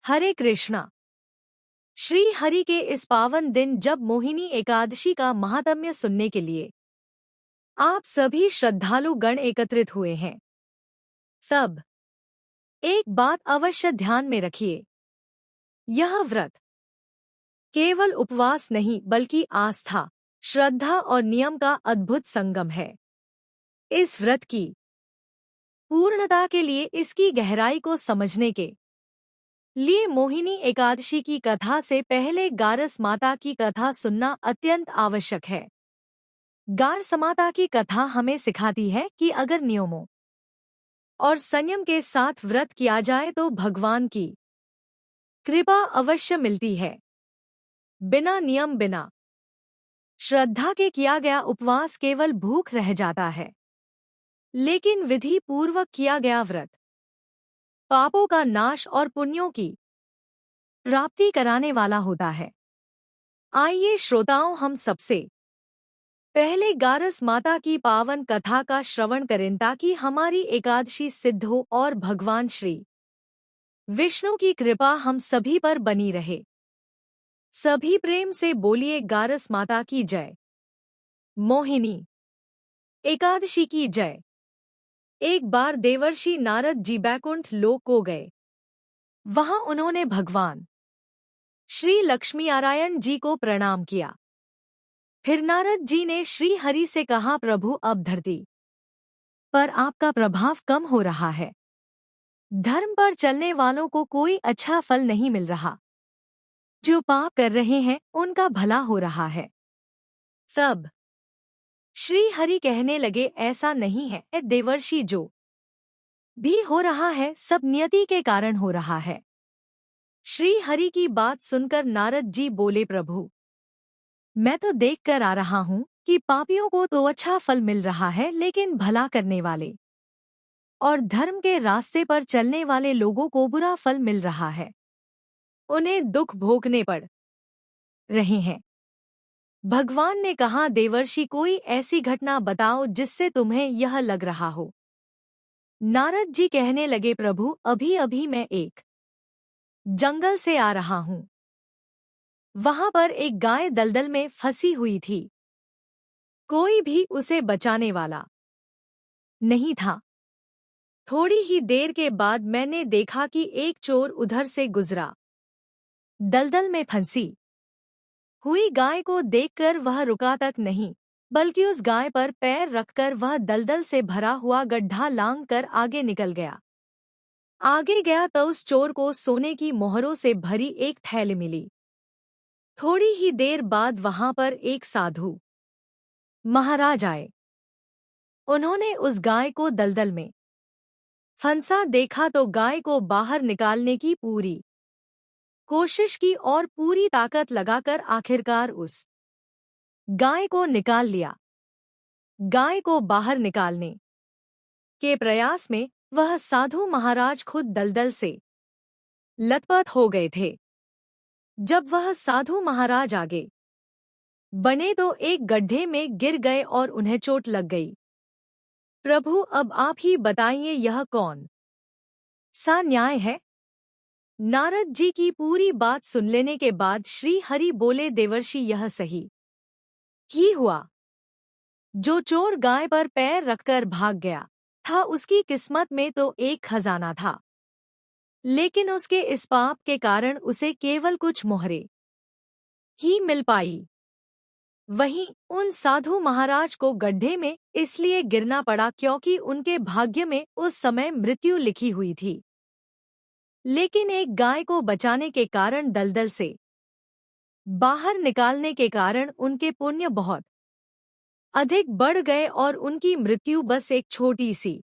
हरे कृष्णा। श्री हरि के इस पावन दिन जब मोहिनी एकादशी का महात्म्य सुनने के लिए आप सभी श्रद्धालु गण एकत्रित हुए हैं, सब एक बात अवश्य ध्यान में रखिए। यह व्रत केवल उपवास नहीं बल्कि आस्था, श्रद्धा और नियम का अद्भुत संगम है। इस व्रत की पूर्णता के लिए, इसकी गहराई को समझने के लिए मोहिनी एकादशी की कथा से पहले गारस माता की कथा सुनना अत्यंत आवश्यक है। गारस माता की कथा हमें सिखाती है कि अगर नियमों और संयम के साथ व्रत किया जाए तो भगवान की कृपा अवश्य मिलती है। बिना नियम, बिना श्रद्धा के किया गया उपवास केवल भूख रह जाता है, लेकिन विधि पूर्वक किया गया व्रत पापों का नाश और पुण्यों की प्राप्ति कराने वाला होता है। आइए श्रोताओं, हम सबसे पहले गारस माता की पावन कथा का श्रवण करें ताकि हमारी एकादशी सिद्ध हो और भगवान श्री विष्णु की कृपा हम सभी पर बनी रहे। सभी प्रेम से बोलिए गारस माता की जय, मोहिनी एकादशी की जय। एक बार देवर्षि नारद जी बैकुंठ लोक को गए। वहां उन्होंने भगवान श्री लक्ष्मीनारायण जी को प्रणाम किया। फिर नारद जी ने श्री हरि से कहा, प्रभु, अब धरती पर आपका प्रभाव कम हो रहा है। धर्म पर चलने वालों को कोई अच्छा फल नहीं मिल रहा। जो पाप कर रहे हैं उनका भला हो रहा है। सब श्री हरि कहने लगे, ऐसा नहीं है देवर्षि, जो भी हो रहा है सब नियति के कारण हो रहा है। श्री हरि की बात सुनकर नारद जी बोले, प्रभु, मैं तो देख कर आ रहा हूं कि पापियों को तो अच्छा फल मिल रहा है, लेकिन भला करने वाले और धर्म के रास्ते पर चलने वाले लोगों को बुरा फल मिल रहा है। उन्हें दुख भोगने पड़ रहे हैं। भगवान ने कहा, देवर्षि, कोई ऐसी घटना बताओ जिससे तुम्हें यह लग रहा हो। नारद जी कहने लगे, प्रभु, अभी अभी मैं एक जंगल से आ रहा हूं। वहां पर एक गाय दलदल में फंसी हुई थी। कोई भी उसे बचाने वाला नहीं था। थोड़ी ही देर के बाद मैंने देखा कि एक चोर उधर से गुजरा। दलदल में फंसी हुई गाय को देखकर वह रुका तक नहीं, बल्कि उस गाय पर पैर रखकर वह दलदल से भरा हुआ गड्ढा लांघकर आगे निकल गया। आगे गया तो उस चोर को सोने की मोहरों से भरी एक थैली मिली। थोड़ी ही देर बाद वहां पर एक साधु महाराज आए। उन्होंने उस गाय को दलदल में फंसा देखा तो गाय को बाहर निकालने की पूरी कोशिश की और पूरी ताकत लगाकर आखिरकार उस गाय को निकाल लिया। गाय को बाहर निकालने के प्रयास में वह साधु महाराज खुद दलदल से लथपथ हो गए थे। जब वह साधु महाराज आगे बने तो एक गड्ढे में गिर गए और उन्हें चोट लग गई। प्रभु, अब आप ही बताइए, यह कौन सा न्याय है? नारद जी की पूरी बात सुन लेने के बाद श्री हरि बोले, देवर्षि, यह सही ही हुआ। जो चोर गाय पर पैर रखकर भाग गया था, उसकी किस्मत में तो एक खजाना था, लेकिन उसके इस पाप के कारण उसे केवल कुछ मोहरे ही मिल पाई। वहीं उन साधु महाराज को गड्ढे में इसलिए गिरना पड़ा क्योंकि उनके भाग्य में उस समय मृत्यु लिखी हुई थी। लेकिन एक गाय को बचाने के कारण, दलदल से बाहर निकालने के कारण उनके पुण्य बहुत अधिक बढ़ गए और उनकी मृत्यु बस एक छोटी सी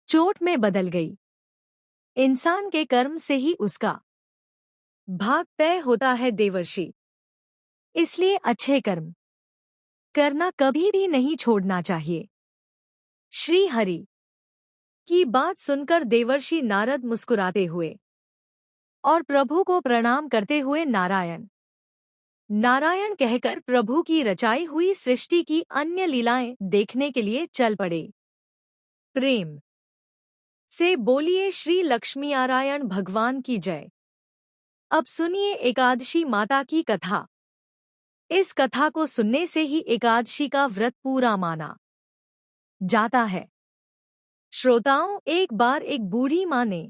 चोट में बदल गई। इंसान के कर्म से ही उसका भाग तय होता है देवर्षि, इसलिए अच्छे कर्म करना कभी भी नहीं छोड़ना चाहिए। श्री हरि की बात सुनकर देवर्षि नारद मुस्कुराते हुए और प्रभु को प्रणाम करते हुए नारायण नारायण कहकर प्रभु की रचाई हुई सृष्टि की अन्य लीलाएं देखने के लिए चल पड़े। प्रेम से बोलिए श्री लक्ष्मीनारायण भगवान की जय। अब सुनिए एकादशी माता की कथा। इस कथा को सुनने से ही एकादशी का व्रत पूरा माना जाता है। श्रोताओं, एक बार एक बूढ़ी माँ ने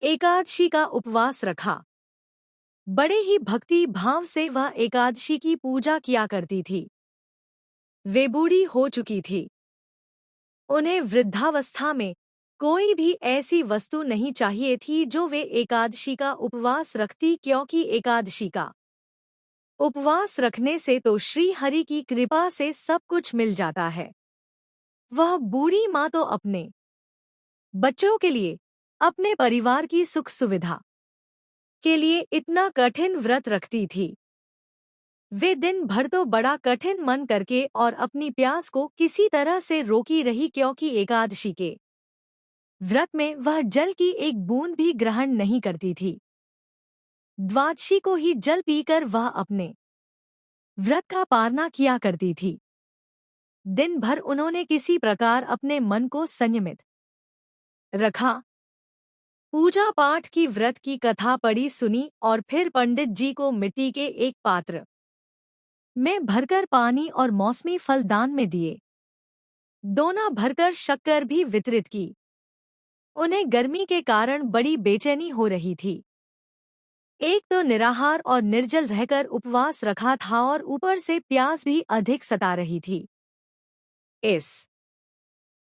एकादशी का उपवास रखा। बड़े ही भक्ति भाव से वह एकादशी की पूजा किया करती थी। वे बूढ़ी हो चुकी थी। उन्हें वृद्धावस्था में कोई भी ऐसी वस्तु नहीं चाहिए थी जो वे एकादशी का उपवास रखती, क्योंकि एकादशी का उपवास रखने से तो श्री हरि की कृपा से सब कुछ मिल जाता है। वह बूढ़ी माँ तो अपने बच्चों के लिए, अपने परिवार की सुख सुविधा के लिए इतना कठिन व्रत रखती थी। वे दिन भर तो बड़ा कठिन मन करके और अपनी प्यास को किसी तरह से रोकी रही, क्योंकि एकादशी के व्रत में वह जल की एक बूंद भी ग्रहण नहीं करती थी। द्वादशी को ही जल पीकर वह अपने व्रत का पारना किया करती थी। दिन भर उन्होंने किसी प्रकार अपने मन को संयमित रखा। पूजा पाठ की, व्रत की कथा पढ़ी सुनी और फिर पंडित जी को मिट्टी के एक पात्र में भरकर पानी और मौसमी फल दान में दिए। दोना भरकर शक्कर भी वितरित की। उन्हें गर्मी के कारण बड़ी बेचैनी हो रही थी। एक तो निराहार और निर्जल रहकर उपवास रखा था और ऊपर से प्यास भी अधिक सता रही थी। इस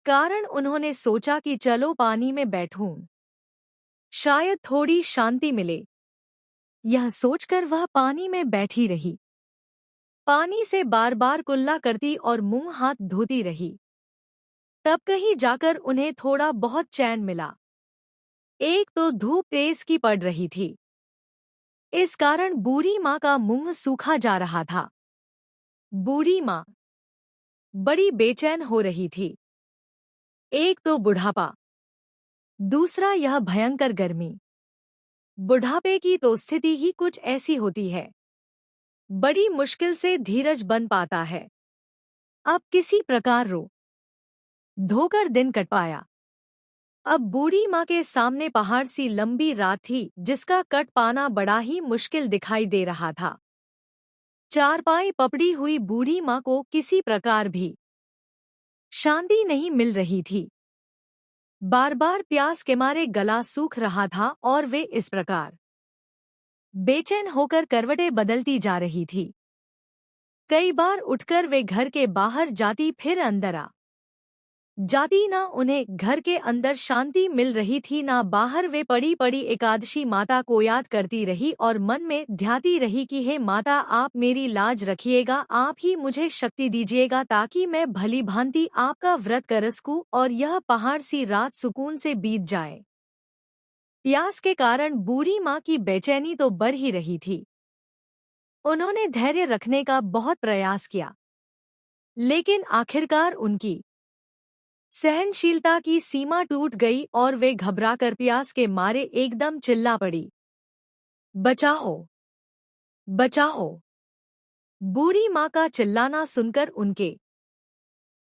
कारण उन्होंने सोचा कि चलो पानी में बैठूं, शायद थोड़ी शांति मिले। यह सोचकर वह पानी में बैठी रही। पानी से बार बार कुल्ला करती और मुंह हाथ धोती रही। तब कहीं जाकर उन्हें थोड़ा बहुत चैन मिला। एक तो धूप तेज की पड़ रही थी। इस कारण बूढ़ी माँ का मुंह सूखा जा रहा था। बूढ़ी माँ बड़ी बेचैन हो रही थी। एक तो बुढ़ापा, दूसरा यह भयंकर गर्मी। बुढ़ापे की तो स्थिति ही कुछ ऐसी होती है, बड़ी मुश्किल से धीरज बन पाता है। अब किसी प्रकार रो धोकर दिन कट पाया। अब बूढ़ी माँ के सामने पहाड़ सी लंबी रात थी, जिसका कट पाना बड़ा ही मुश्किल दिखाई दे रहा था। चारपाई पपड़ी हुई बूढ़ी माँ को किसी प्रकार भी शांति नहीं मिल रही थी। बार बार प्यास के मारे गला सूख रहा था और वे इस प्रकार बेचैन होकर करवटें बदलती जा रही थी। कई बार उठकर वे घर के बाहर जाती, फिर अंदर आ जाती। ना उन्हें घर के अंदर शांति मिल रही थी, ना बाहर। वे पड़ी पड़ी एकादशी माता को याद करती रही और मन में ध्याती रही कि हे माता, आप मेरी लाज रखिएगा, आप ही मुझे शक्ति दीजिएगा ताकि मैं भली भांति आपका व्रत कर सकूं और यह पहाड़ सी रात सुकून से बीत जाए। प्यास के कारण बूढ़ी माँ की बेचैनी तो बढ़ ही रही थी। उन्होंने धैर्य रखने का बहुत प्रयास किया, लेकिन आखिरकार उनकी सहनशीलता की सीमा टूट गई और वे घबराकर प्यास के मारे एकदम चिल्ला पड़ी, बचाओ, बचाओ। बूढ़ी माँ का चिल्लाना सुनकर उनके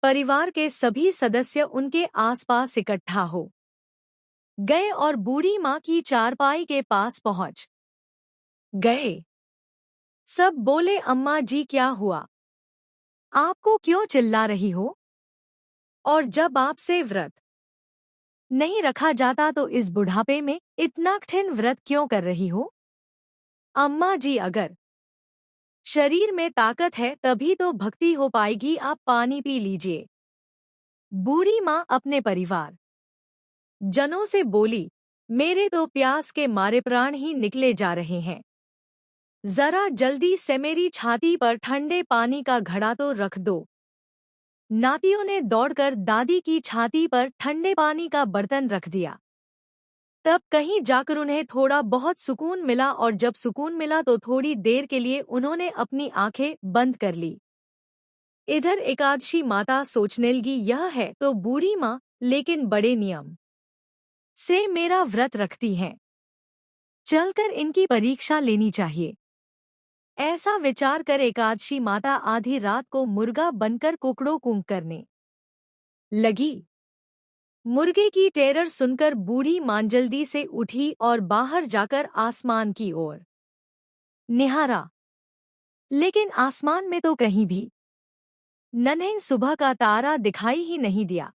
परिवार के सभी सदस्य उनके आसपास इकट्ठा हो गए और बूढ़ी माँ की चारपाई के पास पहुंच गए। सब बोले, अम्मा जी क्या हुआ? आपको क्यों चिल्ला रही हो? और जब आपसे व्रत नहीं रखा जाता तो इस बुढ़ापे में इतना कठिन व्रत क्यों कर रही हो? अम्मा जी, अगर शरीर में ताकत है तभी तो भक्ति हो पाएगी, आप पानी पी लीजिए। बूढ़ी माँ अपने परिवार जनों से बोली, मेरे तो प्यास के मारे प्राण ही निकले जा रहे हैं। जरा जल्दी से मेरी छाती पर ठंडे पानी का घड़ा तो रख दो। नातियों ने दौड़कर दादी की छाती पर ठंडे पानी का बर्तन रख दिया। तब कहीं जाकर उन्हें थोड़ा बहुत सुकून मिला और जब सुकून मिला तो थोड़ी देर के लिए उन्होंने अपनी आंखें बंद कर ली। इधर एकादशी माता सोचने लगी, यह है तो बूढ़ी माँ, लेकिन बड़े नियम से मेरा व्रत रखती हैं। चलकर इनकी परीक्षा लेनी चाहिए। ऐसा विचार कर एकादशी माता आधी रात को मुर्गा बनकर कुकड़ों कूंक करने लगी। मुर्गे की टेरर सुनकर बूढ़ी मां जल्दी से उठी और बाहर जाकर आसमान की ओर निहारा, लेकिन आसमान में तो कहीं भी नन्ही सुबह का तारा दिखाई ही नहीं दिया।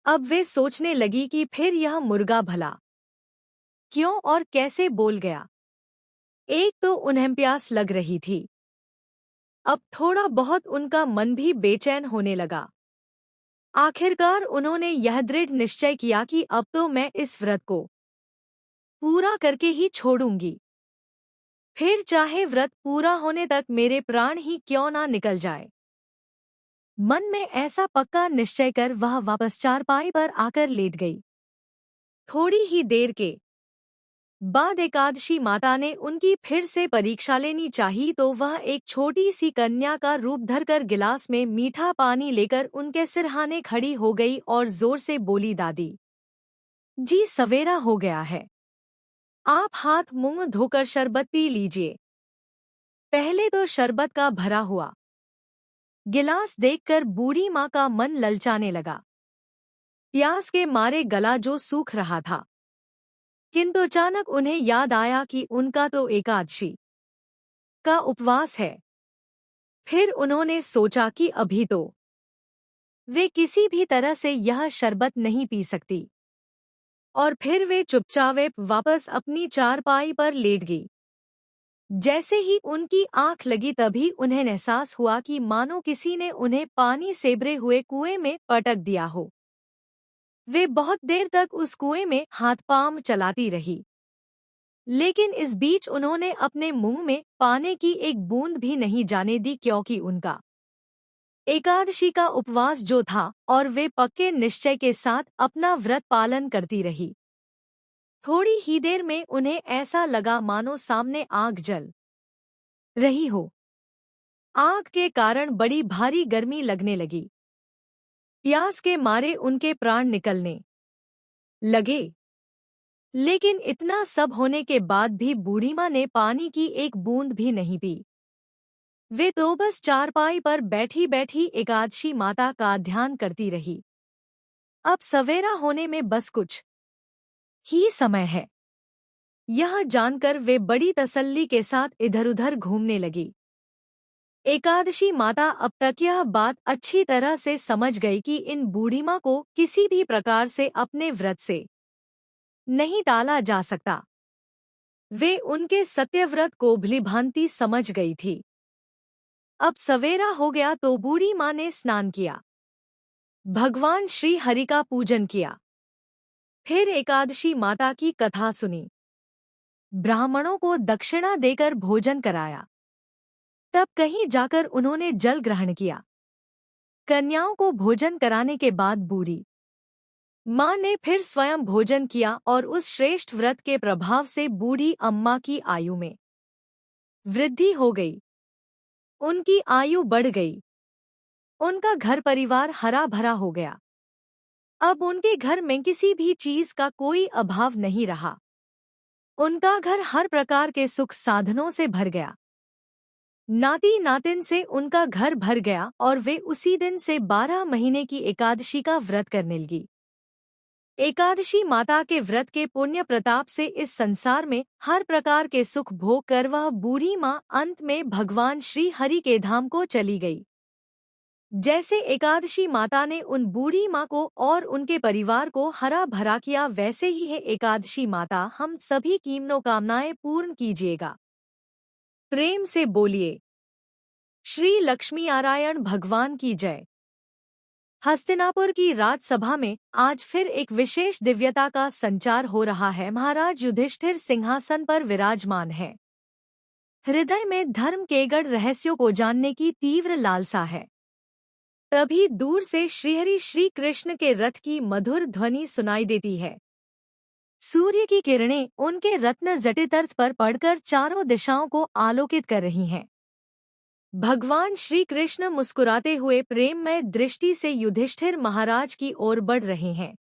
अब वे सोचने लगी कि फिर यह मुर्गा भला क्यों और कैसे बोल गया। एक तो उन्हें प्यास लग रही थी, अब थोड़ा बहुत उनका मन भी बेचैन होने लगा। आखिरकार उन्होंने यह दृढ़ निश्चय किया कि अब तो मैं इस व्रत को पूरा करके ही छोड़ूंगी, फिर चाहे व्रत पूरा होने तक मेरे प्राण ही क्यों ना निकल जाए। मन में ऐसा पक्का निश्चय कर वह वापस चारपाई पर आकर लेट गई। थोड़ी ही देर के बाद एकादशी माता ने उनकी फिर से परीक्षा लेनी चाहिए तो वह एक छोटी सी कन्या का रूप धरकर गिलास में मीठा पानी लेकर उनके सिरहाने खड़ी हो गई और जोर से बोली, दादी जी सवेरा हो गया है, आप हाथ मुंह धोकर शरबत पी लीजिए। पहले तो शरबत का भरा हुआ गिलास देखकर बूढ़ी माँ का मन ललचाने लगा। प्यास के मारे गला जो सूख रहा था, किंतु अचानक उन्हें याद आया कि उनका तो एकादशी का उपवास है। फिर उन्होंने सोचा कि अभी तो वे किसी भी तरह से यह शरबत नहीं पी सकती, और फिर वे चुपचाप वापस अपनी चारपाई पर लेट गई। जैसे ही उनकी आंख लगी तभी उन्हें एहसास हुआ कि मानो किसी ने उन्हें पानी सेबरे हुए कुएं में पटक दिया हो। वे बहुत देर तक उस कुएं में हाथ पांव चलाती रही, लेकिन इस बीच उन्होंने अपने मुंह में पानी की एक बूंद भी नहीं जाने दी, क्योंकि उनका एकादशी का उपवास जो था और वे पक्के निश्चय के साथ अपना व्रत पालन करती रही। थोड़ी ही देर में उन्हें ऐसा लगा मानो सामने आग जल रही हो। आग के कारण बड़ी भारी गर्मी लगने लगी। प्यास के मारे उनके प्राण निकलने लगे, लेकिन इतना सब होने के बाद भी बूढ़ी माँ ने पानी की एक बूंद भी नहीं पी। वे तो बस चारपाई पर बैठी बैठी एकादशी माता का ध्यान करती रही। अब सवेरा होने में बस कुछ ही समय है, यह जानकर वे बड़ी तसल्ली के साथ इधर-उधर घूमने लगी। एकादशी माता अब तक यह बात अच्छी तरह से समझ गई कि इन बूढ़ी माँ को किसी भी प्रकार से अपने व्रत से नहीं टाला जा सकता। वे उनके सत्यव्रत को भलीभांति समझ गई थी। अब सवेरा हो गया तो बूढ़ी माँ ने स्नान किया, भगवान श्री हरि का पूजन किया, फिर एकादशी माता की कथा सुनी, ब्राह्मणों को दक्षिणा देकर भोजन कराया। तब कहीं जाकर उन्होंने जल ग्रहण किया। कन्याओं को भोजन कराने के बाद बूढ़ी माँ ने फिर स्वयं भोजन किया और उस श्रेष्ठ व्रत के प्रभाव से बूढ़ी अम्मा की आयु में वृद्धि हो गई। उनकी आयु बढ़ गई। उनका घर परिवार हरा भरा हो गया। अब उनके घर में किसी भी चीज का कोई अभाव नहीं रहा। उनका घर हर प्रकार के सुख साधनों से भर गया। नाती नातिन से उनका घर भर गया और वे उसी दिन से 12 महीने की एकादशी का व्रत करने लगी। एकादशी माता के व्रत के पुण्य प्रताप से इस संसार में हर प्रकार के सुख भोग कर वह बूढ़ी माँ अंत में भगवान श्री हरि के धाम को चली गई। जैसे एकादशी माता ने उन बूढ़ी माँ को और उनके परिवार को हरा भरा किया, वैसे ही है एकादशी माता हम सभी की मनोकामनाएं पूर्ण कीजिएगा। प्रेम से बोलिए श्री लक्ष्मी नारायण भगवान की जय। हस्तिनापुर की राजसभा में आज फिर एक विशेष दिव्यता का संचार हो रहा है। महाराज युधिष्ठिर सिंहासन पर विराजमान है। हृदय में धर्म के गढ़ रहस्यों को जानने की तीव्र लालसा है। तभी दूर से श्रीहरि श्री कृष्ण के रथ की मधुर ध्वनि सुनाई देती है। सूर्य की किरणें उनके रत्न जटित अर्थ पर पड़कर चारों दिशाओं को आलोकित कर रही हैं। भगवान श्री कृष्ण मुस्कुराते हुए प्रेममय दृष्टि से युधिष्ठिर महाराज की ओर बढ़ रहे हैं।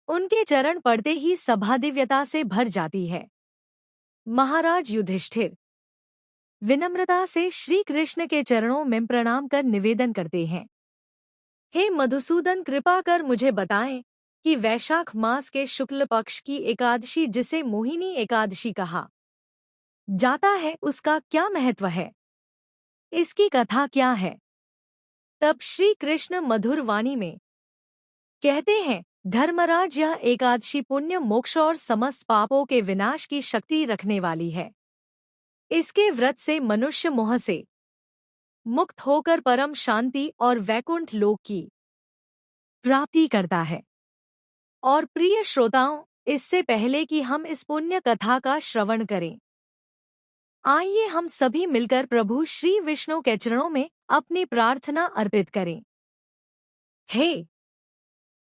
उनके चरण पड़ते ही सभा दिव्यता से भर जाती है। महाराज युधिष्ठिर विनम्रता से श्री कृष्ण के चरणों में प्रणाम कर निवेदन करते हैं, हे मधुसूदन, कृपा कर मुझे बताएं कि वैशाख मास के शुक्ल पक्ष की एकादशी, जिसे मोहिनी एकादशी कहा जाता है, उसका क्या महत्व है? इसकी कथा क्या है? तब श्री कृष्ण मधुर वाणी में कहते हैं, धर्मराज, यह एकादशी पुण्य, मोक्ष और समस्त पापों के विनाश की शक्ति रखने वाली है। इसके व्रत से मनुष्य मोह से मुक्त होकर परम शांति और वैकुंठ लोक की प्राप्ति करता है। और प्रिय श्रोताओं, इससे पहले कि हम इस पुण्य कथा का श्रवण करें, आइए हम सभी मिलकर प्रभु श्री विष्णु के चरणों में अपनी प्रार्थना अर्पित करें। हे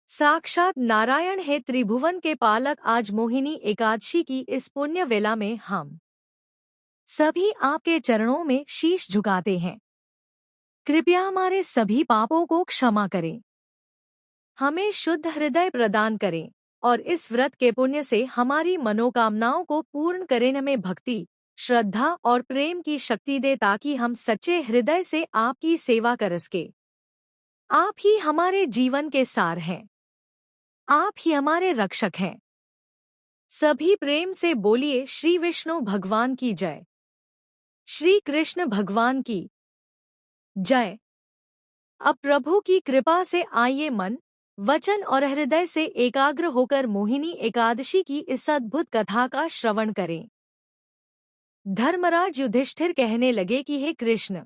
साक्षात नारायण, हे त्रिभुवन के पालक, आज मोहिनी एकादशी की इस पुण्य वेला में हम सभी आपके चरणों में शीश झुकाते हैं। कृपया हमारे सभी पापों को क्षमा करें, हमें शुद्ध हृदय प्रदान करें और इस व्रत के पुण्य से हमारी मनोकामनाओं को पूर्ण करें। हमें भक्ति, श्रद्धा और प्रेम की शक्ति दे, ताकि हम सच्चे हृदय से आपकी सेवा कर सके। आप ही हमारे जीवन के सार हैं, आप ही हमारे रक्षक हैं। सभी प्रेम से बोलिए, श्री विष्णु भगवान की जय, श्री कृष्ण भगवान की जय। अब प्रभु की कृपा से आइए मन, वचन और हृदय से एकाग्र होकर मोहिनी एकादशी की इस अद्भुत कथा का श्रवण करें। धर्मराज युधिष्ठिर कहने लगे कि हे कृष्ण,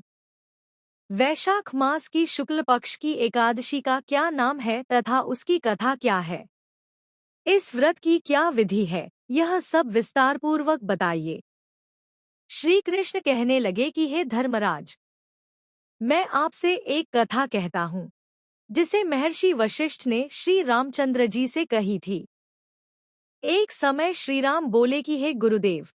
वैशाख मास की शुक्ल पक्ष की एकादशी का क्या नाम है तथा उसकी कथा क्या है? इस व्रत की क्या विधि है? यह सब विस्तारपूर्वक बताइए। श्री कृष्ण कहने लगे कि हे धर्मराज, मैं आपसे एक कथा कहता हूँ, जिसे महर्षि वशिष्ठ ने श्री रामचंद्र जी से कही थी। एक समय श्री राम बोले कि हे गुरुदेव,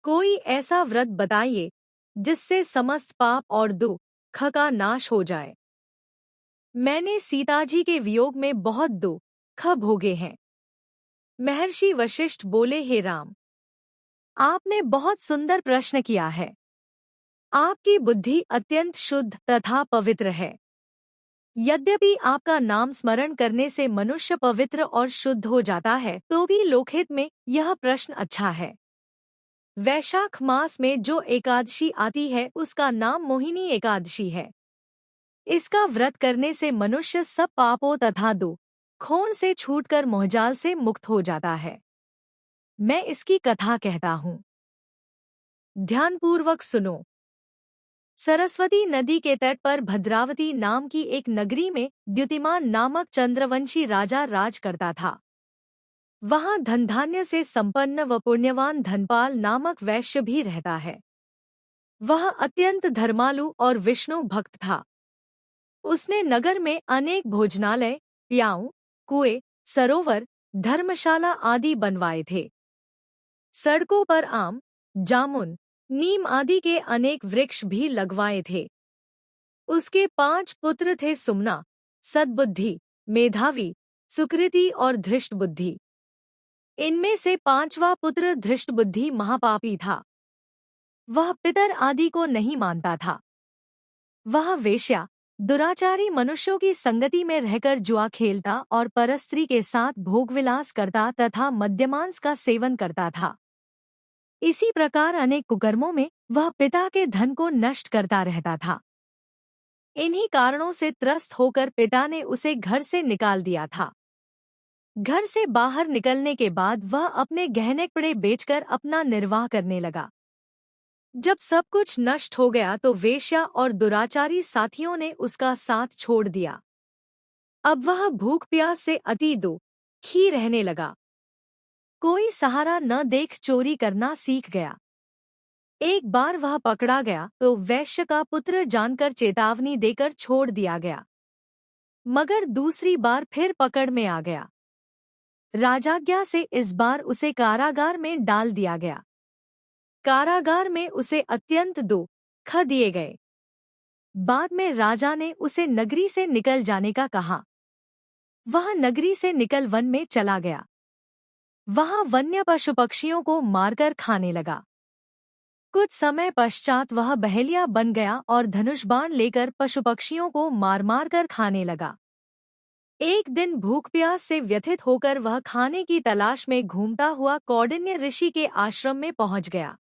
कोई ऐसा व्रत बताइए जिससे समस्त पाप और दुख का नाश हो जाए। मैंने सीताजी के वियोग में बहुत दुख भोगे हैं। महर्षि वशिष्ठ बोले, हे राम, आपने बहुत सुंदर प्रश्न किया है। आपकी बुद्धि अत्यंत शुद्ध तथा पवित्र है। यद्यपि आपका नाम स्मरण करने से मनुष्य पवित्र और शुद्ध हो जाता है, तो भी लोकहित में यह प्रश्न अच्छा है। वैशाख मास में जो एकादशी आती है, उसका नाम मोहिनी एकादशी है। इसका व्रत करने से मनुष्य सब पापों तथा दुखों से छूटकर मोहजाल से मुक्त हो जाता है। मैं इसकी कथा कहता हूँ, ध्यानपूर्वक सुनो। सरस्वती नदी के तट पर भद्रावती नाम की एक नगरी में द्युतिमान नामक चंद्रवंशी राजा राज करता था। वहां धन धान्य से संपन्न व पुण्यवान धनपाल नामक वैश्य भी रहता है। वह अत्यंत धर्मालु और विष्णु भक्त था। उसने नगर में अनेक भोजनालय, प्याऊ, कुएं, सरोवर, धर्मशाला आदि बनवाए थे। सड़कों पर आम, जामुन, नीम आदि के अनेक वृक्ष भी लगवाए थे। उसके 5 पुत्र थे, सुमना, सद्बुद्धि, मेधावी, सुकृति और धृष्टबुद्धि। इनमें से 5वां पुत्र धृष्टबुद्धि महापापी था। वह पितर आदि को नहीं मानता था। वह वेश्या, दुराचारी मनुष्यों की संगति में रहकर जुआ खेलता और परस्त्री के साथ भोगविलास करता तथा मद्यमांस का सेवन करता था। इसी प्रकार अनेक कुकर्मों में वह पिता के धन को नष्ट करता रहता था। इन्हीं कारणों से त्रस्त होकर पिता ने उसे घर से निकाल दिया था। घर से बाहर निकलने के बाद वह अपने गहने कपड़े बेचकर अपना निर्वाह करने लगा। जब सब कुछ नष्ट हो गया तो वेश्या और दुराचारी साथियों ने उसका साथ छोड़ दिया। अब वह भूख प्यास से अति दुखी रहने लगा। कोई सहारा न देख चोरी करना सीख गया। एक बार वह पकड़ा गया तो वैश्य का पुत्र जानकर चेतावनी देकर छोड़ दिया गया, मगर दूसरी बार फिर पकड़ में आ गया। राजाज्ञा से इस बार उसे कारागार में डाल दिया गया। कारागार में उसे अत्यंत दुख दिए गए। बाद में राजा ने उसे नगरी से निकल जाने का कहा। वह नगरी से निकल वन में चला गया। वहां वन्य पशु पक्षियों को मारकर खाने लगा। कुछ समय पश्चात वह बहेलिया बन गया और धनुष बाण लेकर पशु पक्षियों को मार मार कर खाने लगा। एक दिन भूख प्यास से व्यथित होकर वह खाने की तलाश में घूमता हुआ कौंडिन्य ऋषि के आश्रम में पहुंच गया।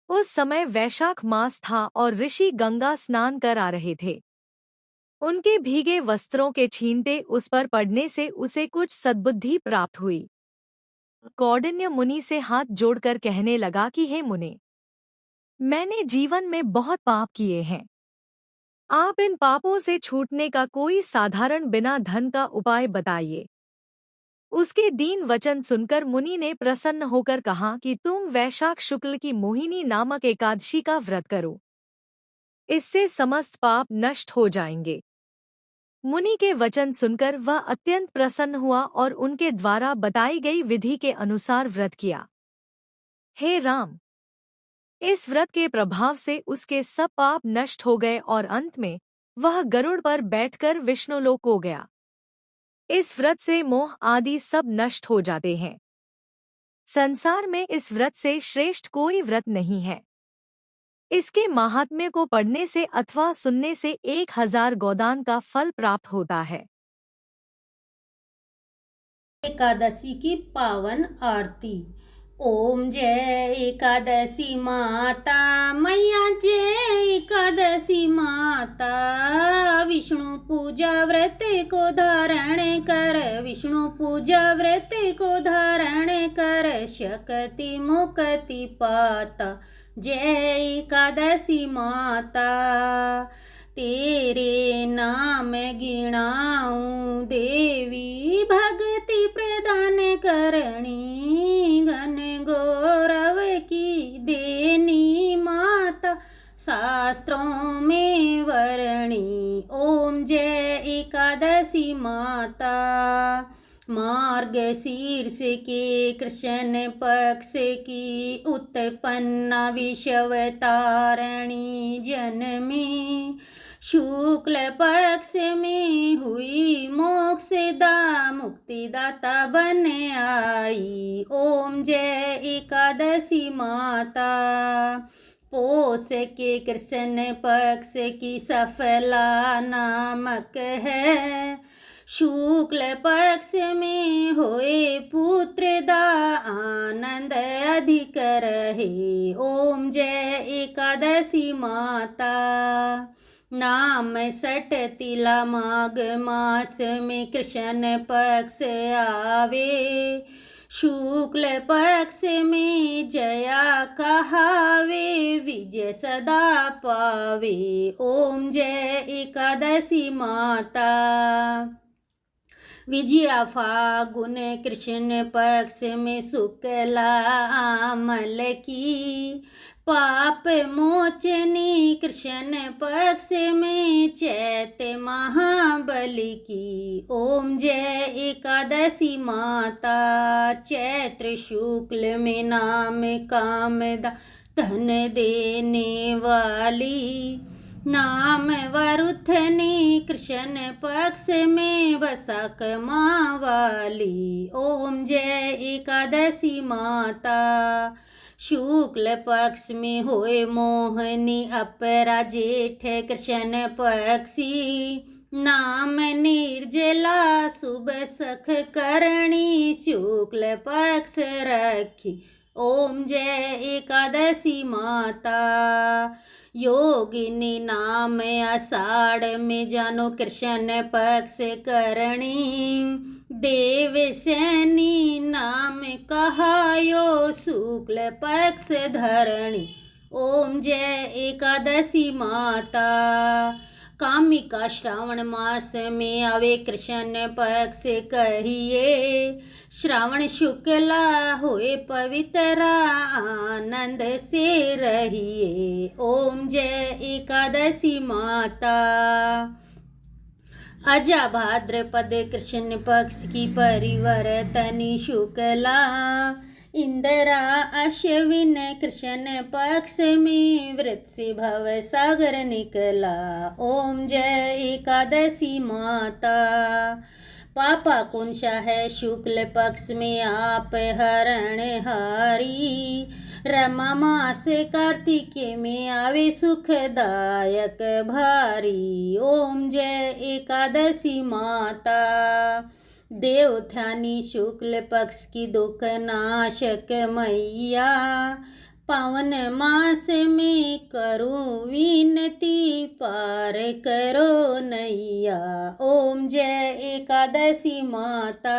उस समय वैशाख मास था और ऋषि गंगा स्नान कर आ रहे थे। उनके भीगे वस्त्रों के छींटे उस पर पड़ने से उसे कुछ सद्बुद्धि प्राप्त हुई। कौंडिन्य मुनि से हाथ जोड़कर कहने लगा कि हे मुने, मैंने जीवन में बहुत पाप किए हैं। आप इन पापों से छूटने का कोई साधारण बिना धन का उपाय बताइए। उसके दीन वचन सुनकर मुनि ने प्रसन्न होकर कहा कि तुम वैशाख शुक्ल की मोहिनी नामक एकादशी का व्रत करो। इससे समस्त पाप नष्ट हो जाएंगे। मुनि के वचन सुनकर वह अत्यंत प्रसन्न हुआ और उनके द्वारा बताई गई विधि के अनुसार व्रत किया। हे राम, इस व्रत के प्रभाव से उसके सब पाप नष्ट हो गए और अंत में वह गरुड़ पर बैठकर विष्णुलोक हो गया। इस व्रत से मोह आदि सब नष्ट हो जाते हैं। संसार में इस व्रत से श्रेष्ठ कोई व्रत नहीं है। इसके माहात्म्य को पढ़ने से अथवा सुनने से 1000 गोदान का फल प्राप्त होता है। एकादशी की पावन आरती। ओम जय एकादशी माता मैया, जय एकादशी माता। विष्णु पूजा व्रत को धारण कर, विष्णु पूजा व्रत को धारण कर, शक्ति मुक्ति पाता। जय एकादशी माता। तेरे नाम गिनाऊं देवी, भक्ति प्रदान करणी, घन गौरव की देनी माता, शास्त्रों में वर्णी। ओम जय एकादशी माता। मार्ग शीर्ष के कृष्ण पक्ष की उत्पन्ना विषवतारणी जन्मी, शुक्ल पक्ष में हुई मोक्षदा मुक्तिदाता बन आई। ओम जय एकादशी माता। पोष के कृष्ण पक्ष की सफला नामक है, शुक्ल पक्ष में होए पुत्रदा आनंद अधिक रहे। ओम जय एकादशी माता। नाम सट तिला माघ मास में कृष्ण पक्ष आवे, शुक्ल पक्ष में जया कहावे, विजय सदा पावे। ओम जय एकादशी माता। विजया फागुन कृष्ण पक्ष में शुक्ला आमल की, पाप मोचनी कृष्ण पक्ष में चैत महाबली की। ओम जय एकादशी माता। चैत्र शुक्ल में नाम कामदा धन देने वाली, नाम वरुथनी कृष्ण पक्ष में वसाक माँ वाली। ओम जय एकादशी माता। शुक्ल पक्ष में होए मोहनी अपरा जेठ कृष्ण पक्षी, नाम निर्जला शुभ सख करणी, शुक्ल पक्ष रखी। ओम जय एकादशी माता। योगिनी नाम आषाढ़ में जानो कृष्ण पक्ष करणी, देव सैनी नाम कहायो शुक्ल पक्ष धरणी। ओम जय एकादशी माता। कामिका श्रावण मास में आवे कृष्ण पक्ष कहिए, श्रावण शुक्ला होए पवित्रा आनंद से रहिए। ओम जय एकादशी माता। अजा भाद्रपद कृष्ण पक्ष की परिवर्तनी शुक्ला, इंदिरा अश्विन कृष्ण पक्ष में व्रत से भव सागर निकला। ओम जय एकादशी माता। पापा कुंशा है शुक्ल पक्ष में आप हरण हारी, रमा मास कार्तिके में आवे सुखदायक भारी। ओम जय एकादशी माता। देवथ्यानी शुक्ल पक्ष की दुख नाशक मैया, पावन मास में करूं विनती पार करो नैया। ओम जय एकादशी माता।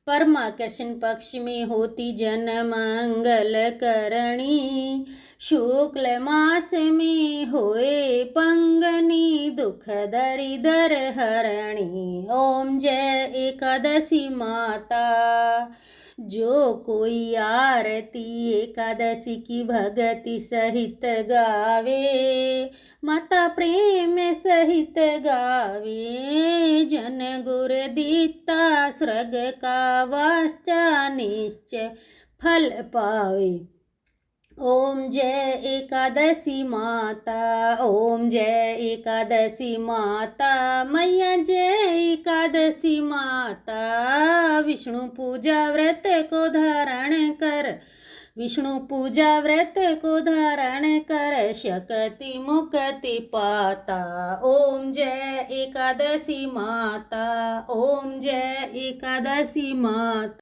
परमा कृष्ण पक्ष में होती जन मंगल करणी, शुक्ल मास में होए पंगनी दुख दरिदर हरणी। ओम जय एकादशी माता। जो कोई आरती एकादशी की भगति सहित गावे, माता प्रेम सहित गावे, जन गुर दीता स्वर्ग का वास्चा निश्चय फल पावे। ओम जय एकादशी माता। ओम जय एकादशी माता। मैया जय एकादशी माता। विष्णु पूजा व्रत को धारण कर, विष्णु पूजा व्रत को धारण कर, शक्ति मुक्ति पाता। ओम जय एकादशी माता। ओम जय एकादशी माता।